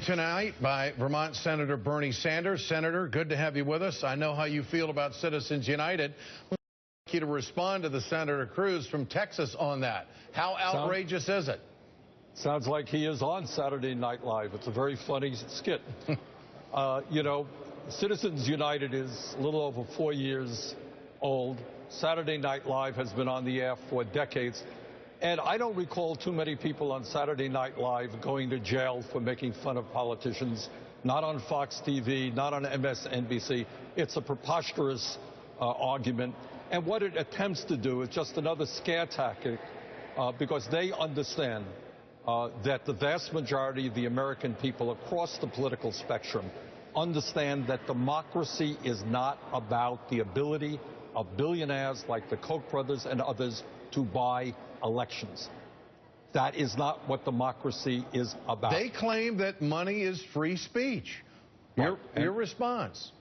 tonight by Vermont Senator Bernie Sanders. Senator, good to have you with us. I know how you feel about Citizens United. I'd like you to respond to the Senator Cruz from Texas on that. How outrageous is it? Sounds like he is on Saturday Night Live. It's a very funny skit. You know, Citizens United is a little over 4 years old. Saturday Night Live has been on the air for decades. And I don't recall too many people on Saturday Night Live going to jail for making fun of politicians, not on Fox TV, not on MSNBC. It's a preposterous argument. And what it attempts to do is just another scare tactic because they understand that the vast majority of the American people across the political spectrum understand that democracy is not about the ability of billionaires like the Koch brothers and others to buy elections. That is not what democracy is about. They claim that money is free speech. Your response?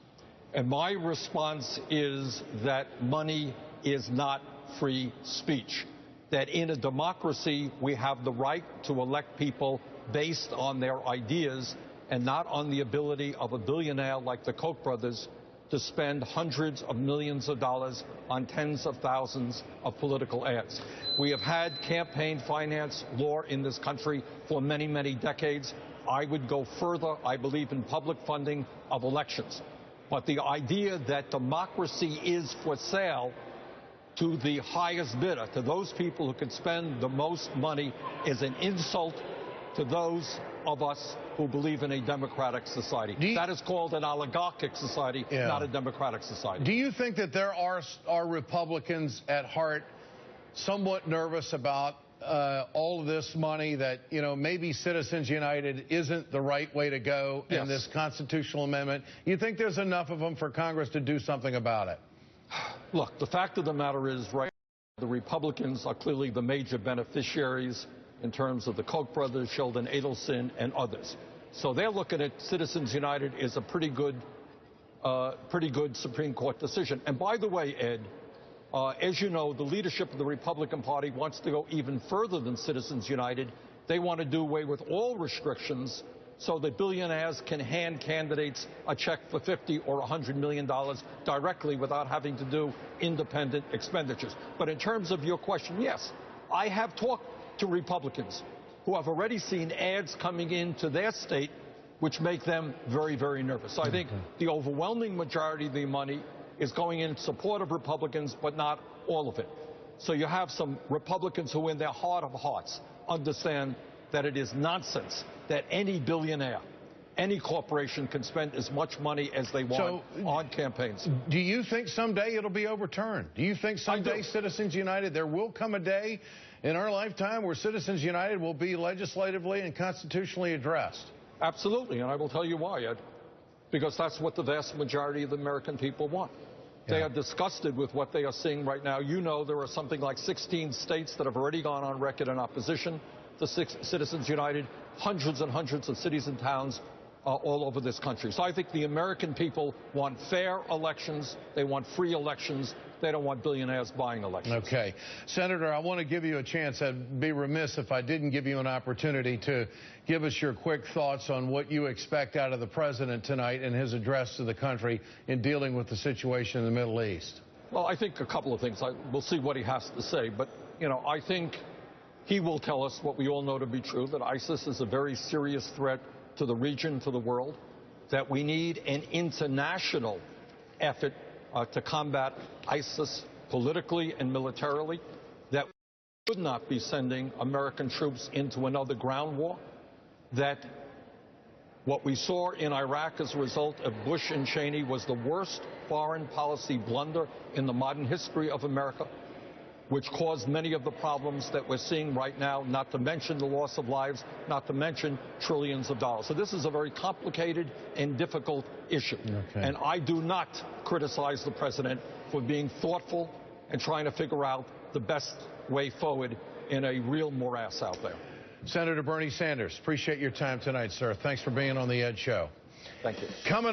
And my response is that money is not free speech. That in a democracy, we have the right to elect people based on their ideas and not on the ability of a billionaire like the Koch brothers to spend hundreds of millions of dollars on tens of thousands of political ads. We have had campaign finance law in this country for many, many decades. I would go further. I believe in public funding of elections. But the idea that democracy is for sale to the highest bidder, to those people who can spend the most money, is an insult to those of us who believe in a democratic society. That is called an oligarchic society, not a democratic society. Do you think that there are Republicans at heart somewhat nervous about all of this money, that, you know, maybe Citizens United isn't the right way to go in this constitutional amendment? You think there's enough of them for Congress to do something about it? Look, the fact of the matter is, right now, the Republicans are clearly the major beneficiaries in terms of the Koch brothers, Sheldon Adelson, and others. So they're looking at Citizens United as a pretty good Supreme Court decision. And by the way, Ed, as you know, the leadership of the Republican Party wants to go even further than Citizens United. They want to do away with all restrictions so that billionaires can hand candidates a check for $50 or $100 million directly without having to do independent expenditures. But in terms of your question, yes, I have talked to Republicans who have already seen ads coming into their state which make them very, very nervous. So I think the overwhelming majority of the money is going in support of Republicans, but not all of it. So you have some Republicans who in their heart of hearts understand that it is nonsense that any billionaire, any corporation can spend as much money as they want on campaigns. Do you think someday it'll be overturned? Do you think someday Citizens United, there will come a day in our lifetime where Citizens United will be legislatively and constitutionally addressed? Absolutely, and I will tell you why, Ed. Because that's what the vast majority of the American people want. They are disgusted with what they are seeing right now. You know, there are something like 16 states that have already gone on record in opposition to Citizens United, hundreds and hundreds of cities and towns all over this country. So I think the American people want fair elections. They want free elections. They don't want billionaires buying elections. Okay. Senator, I want to give you a chance. I'd be remiss if I didn't give you an opportunity to give us your quick thoughts on what you expect out of the president tonight in his address to the country in dealing with the situation in the Middle East. Well, I think a couple of things. We'll see what he has to say. But, you know, I think he will tell us what we all know to be true, that ISIS is a very serious threat to the region, to the world, that we need an international effort to combat ISIS politically and militarily, that we should not be sending American troops into another ground war, that what we saw in Iraq as a result of Bush and Cheney was the worst foreign policy blunder in the modern history of America, which caused many of the problems that we're seeing right now, not to mention the loss of lives, not to mention trillions of dollars. So this is a very complicated and difficult issue. And I do not criticize the president for being thoughtful and trying to figure out the best way forward in a real morass out there. Senator Bernie Sanders, appreciate your time tonight, sir. Thanks for being on the Ed Show. Thank you. Coming